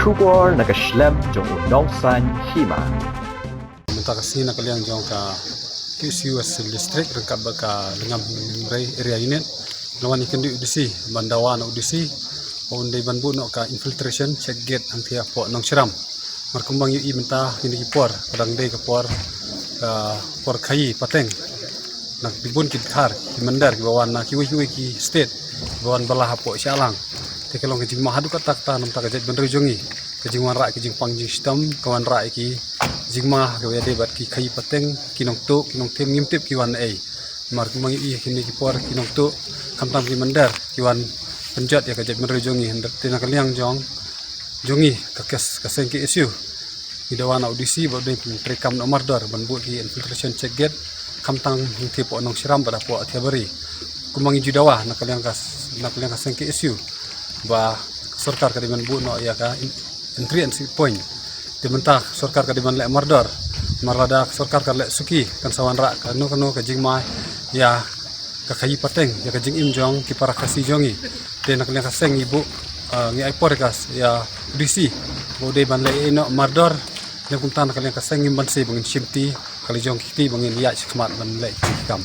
出国那个schlemm jong udong san hima. Minta kasih nak kalian jong ka KCUS listrik rengkap ka dengan area ini. Lawan ikan di udisi bandawa na udisi. Ondai banbu nak ka infiltration check gate antia po nong siram. Markumbang yu minta kini kipor padang day kapor por kai pateng. Nak dibun kit khar ki mandar ki bawan na kiwi ki state bawan balah po sialang. Tekelong kejing mahadu katak ta nam ta kajat bener jongi. Kejing wan rak kejing pangjing sistem kawan rak ki jingmah ke wede bat ki kai pateng kinong tem ngimtip ki wan ai mar kumang i kini ki por kinong tu kamtam ki mandar ki wan penjat ya kajat bener jongi hendak tina kaliang jongi kakes kaseng ki isu hidawan audisi bodai trekam nomor dor banbu ki infiltration check gate kamtang ngtip po nong siram pada po tiabari kumang judawa nak kaliang kaseng ki isu ba sarkar kadiman bu no ya ka entry and point dimentah sarkar kadiman lek mardor marada sarkar ka lek suki kan sawan rak kanu kajing mai ya ka kayi pateng ya kajing im jong ki para kasi jongi den nak lek kaseng ibu ngi ai podcast ya disi bode ban lek eno mardor yang kuntan kalian kaseng im ban se bangin simti kali jong kiti bangin ya smart ban lek kam